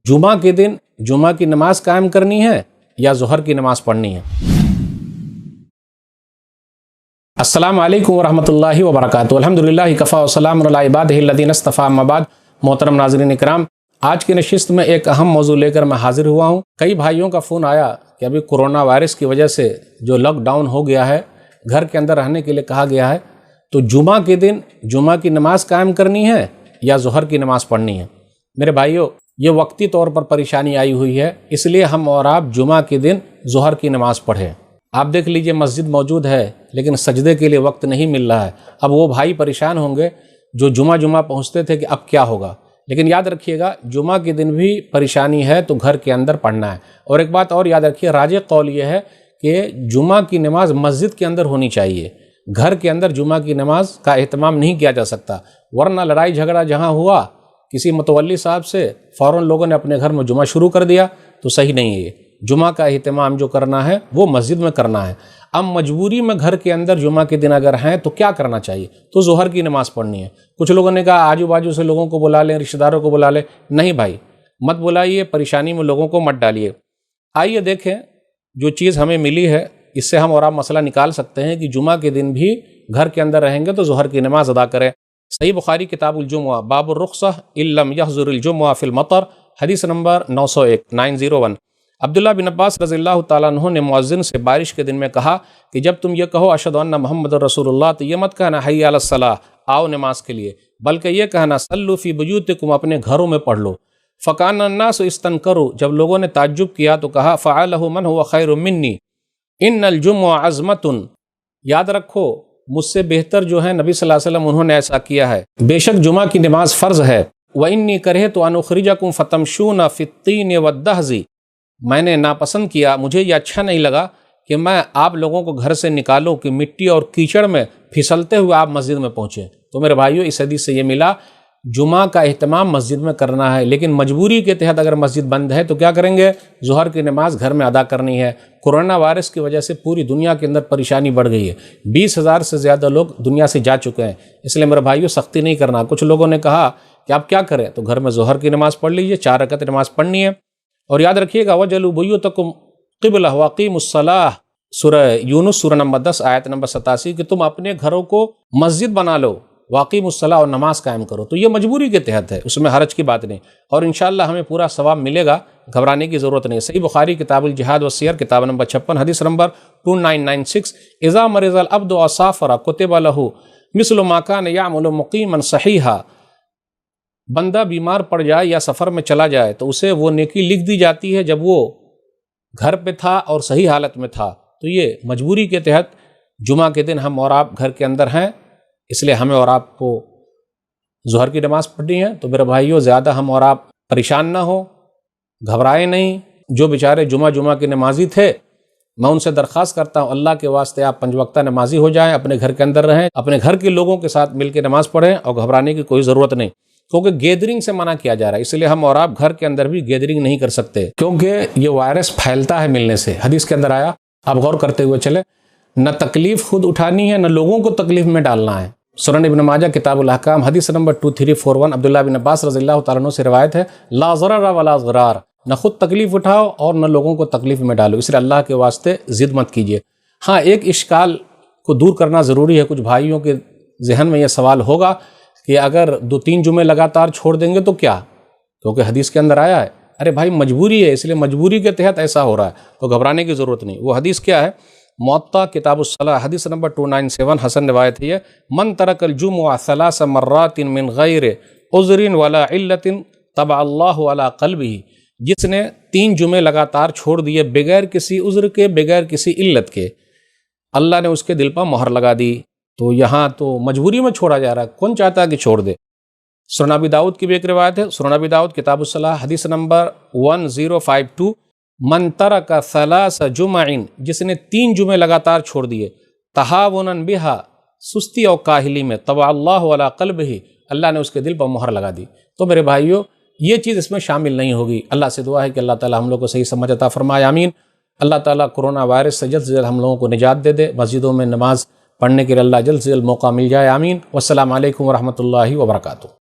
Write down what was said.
जुमा के दिन जुमा की नमाज कायम करनी है या ज़ोहर की नमाज पढ़नी है। अस्सलाम वालेकुम वरहमतुल्लाहि वबरकातुहू। अल्हम्दुलिल्लाहि कफ़ा व सलामुन अला इबादिही अल्लज़ीना इस्तफ़ा, अम्मा बाद। मोहतरम नाज़रीन इकराम, आज की नशिस्त में एक अहम मौजू लेकर मैं हाजिर हुआ हूँ। कई भाइयों का फ़ोन आया कि अभी कोरोना वायरस की वजह से जो लॉकडाउन हो गया है, घर के अंदर रहने के लिए कहा गया है, तो जुमा के दिन जुमा की नमाज कायम करनी है या ज़ोहर की नमाज पढ़नी है। मेरे भाइयों, ये वक्ती तौर पर परेशानी आई हुई है, इसलिए हम और आप जुमा के दिन ज़ोहर की नमाज पढ़ें। आप देख लीजिए, मस्जिद मौजूद है लेकिन सजदे के लिए वक्त नहीं मिल रहा है। अब वो भाई परेशान होंगे जो जुमा पहुँचते थे कि अब क्या होगा। लेकिन याद रखिएगा, जुमा के दिन भी परेशानी है तो घर के अंदर पढ़ना है। और एक बात और याद रखिए, राजे कौल ये है कि जुमा की नमाज मस्जिद के अंदर होनी चाहिए। घर के अंदर जुमा की नमाज का एहतमाम नहीं किया जा सकता, वरना लड़ाई झगड़ा जहाँ हुआ किसी मुतवल्ली साहब से, फ़ौरन लोगों ने अपने घर में जुमा शुरू कर दिया, तो सही नहीं है ये। जुमा का एहतमाम जो करना है वो मस्जिद में करना है। अब मजबूरी में घर के अंदर जुमा के दिन अगर हैं तो क्या करना चाहिए? तो ज़ोहर की नमाज़ पढ़नी है। कुछ लोगों ने कहा आजू बाजू से लोगों को बुला लें, रिश्तेदारों को बुला लें। नहीं भाई, मत बुलाइए, परेशानी में लोगों को मत डालिए। आइए देखें, जो चीज़ हमें मिली है इससे हम और आप मसला निकाल सकते हैं कि जुमा के दिन भी घर के अंदर रहेंगे तो ज़ोहर की नमाज अदा करें। सही बुखारी किताबुल जुमुआ बाबुर रुख्सह इल्लम यहज़ुरुल जुमुआ फिल मतर, हदीस नंबर 901 अब्दुल्लाह बिन अब्बास रज़ियल्लाहु ताला अन्हु ने मुअज्जिन से बारिश के दिन में कहा कि जब तुम ये कहो अशहदु अन्ना मुहम्मदुर रसूलुल्लाह, तो ये मत कहना हय्या अलस सलाह, आओ नमाज के लिए, बल्कि ये कहना सल्लु फी बुयूतिकुम, अपने घरों में पढ़ लो। फ़काना अन्नासु इस्तनकरू, जब लोगों ने ताज्जुब किया तो कहा फ़अलहु मन हुवा खैरुम मिन्नी इन्नल जुमुअ अज़मतुन, याद रखो मुझसे बेहतर जो है नबी सल्लल्लाहु अलैहि वसल्लम, उन्होंने ऐसा किया है। बेशक जुमा की नमाज फ़र्ज़ है। व इन्नी करहतु अन उख़रिजकुम फ़तमशूना फ़ित्तीन वद्दहज़ी, मैंने नापसंद किया, मुझे ये अच्छा नहीं लगा कि मैं आप लोगों को घर से निकालूं कि मिट्टी और कीचड़ में फिसलते हुए आप मस्जिद में पहुँचे। तो मेरे भाइयों, इस हदीस से ये मिला जुमा का एहतमाम मस्जिद में करना है, लेकिन मजबूरी के तहत अगर मस्जिद बंद है तो क्या करेंगे? ज़ोहर की नमाज घर में अदा करनी है। कोरोना वायरस की वजह से पूरी दुनिया के अंदर परेशानी बढ़ गई है। 20,000 से ज़्यादा लोग दुनिया से जा चुके हैं, इसलिए मेरे भाइयों सख्ती नहीं करना। कुछ लोगों ने कहा कि आप क्या करें, तो घर में ज़ोहर की नमाज़ पढ़ लीजिए, 4 रकअत नमाज़ पढ़नी है। और याद रखिएगा वजलू बुयूतकुम क़िबला व अक़ीमुस्सलाह, सूरह यूनुस सूरह नंबर 10 आयत नंबर 87, कि तुम अपने घरों को मस्जिद बना लो, वाक़ीमुस्सलाह, और नमाज कायम करो। तो ये मजबूरी के तहत है, उसमें हरज की बात नहीं, और इंशाअल्लाह हमें पूरा सवाब मिलेगा, घबराने की ज़रूरत नहीं। सही बुखारी किताबुल जिहाद व सियर किताब नंबर 56 हदीस नंबर 2996, इज़ा मरिज़ल अब्दु व साफ़रा कुतिबा लहू मिस्लु मा कान यअमलु मुक़ीमन सहीहा, बंदा बीमार पड़ जाए या सफ़र में चला जाए तो उसे वो नेकी लिख दी जाती है जब वो घर पे था और सही हालत में था। तो ये मजबूरी के तहत जुमा के दिन हम और आप घर के अंदर हैं, इसलिए हमें और आपको ज़ोहर की नमाज़ पढ़नी है। तो मेरे भाइयों, ज़्यादा हम और आप परेशान ना हो, घबराएं नहीं। जो बेचारे जुमा के नमाजी थे, मैं उनसे दरख्वास्त करता हूँ अल्लाह के वास्ते आप 5 वक्ता नमाजी हो जाएं, अपने घर के अंदर रहें, अपने घर के लोगों के साथ मिल के नमाज़ पढ़ें, और घबराने की कोई ज़रूरत नहीं, क्योंकि गैदरिंग से मना किया जा रहा है। इसलिए हम और आप घर के अंदर भी गैदरिंग नहीं कर सकते, क्योंकि ये वायरस फैलता है मिलने से। हदीस के अंदर आया, आप गौर करते हुए चले, न तकलीफ खुद उठानी है, न लोगों को तकलीफ में डालना है। सुनन इब्न माजा किताबुल अहकाम हदीस नंबर 2341 अब्दुल्लाह बिन अब्बास रज़ियल्लाहु ताला अन्हु से रिवायत है, ला ज़रर वला ज़रार, न खुद तकलीफ उठाओ और न लोगों को तकलीफ में डालो, इसलिए अल्लाह के वास्ते ज़िद मत कीजिए। हाँ, एक इश्काल को दूर करना ज़रूरी है। कुछ भाइयों के जहन में यह सवाल होगा कि अगर 2-3 जुमे लगातार छोड़ देंगे तो क्या, क्योंकि हदीस के अंदर आया है। अरे भाई, मजबूरी है, इसलिए मजबूरी के तहत ऐसा हो रहा है, तो घबराने की ज़रूरत नहीं। वो हदीस क्या है? मुअत्ता किताबुस सलाह हदीस नंबर 297 हसन रिवायत है, मन तरकल जुमुअ सलास मर्रातिन मिन गैर उज़रिन वला इल्लतिन तबअ अल्लाहु अला क़ल्बिही, जिसने 3 जुमे लगातार छोड़ दिए बगैर किसी उज़्र के, बगैर किसी इल्लत के, अल्लाह ने उसके दिल पर मोहर लगा दी। तो यहाँ तो मजबूरी में छोड़ा जा रहा है, कौन चाहता है कि छोड़ दे। सुनन अबी दाऊद की भी एक रिवायत है, सुनन अबी दाऊद किताबुस सलाह हदीस नंबर 1052, मन तरका सलास जुमइन, जिसने 3 जुमे लगातार छोड़ दिए, तहावुनन बिहा, सुस्ती और काहिली में, तबअ अल्लाहु अला क़ल्बिही, अल्लाह ने उसके दिल पर मोहर लगा दी। तो मेरे भाइयों, ये चीज़ इसमें शामिल नहीं होगी। अल्लाह से दुआ है कि अल्लाह ताला हम लोग को सही समझ अता फरमाए, आमीन। अल्लाह ताला कोरोना वायरस से जल्द से जल्द हम लोगों को निजात दे दे, मस्जिदों में नमाज पढ़ने के लिए अल्लाह जल्द से जल्द मौका मिल जाए, आमीन। वस्सलामु अलैकुम वरहमतुल्लाहि वबरकातुहू।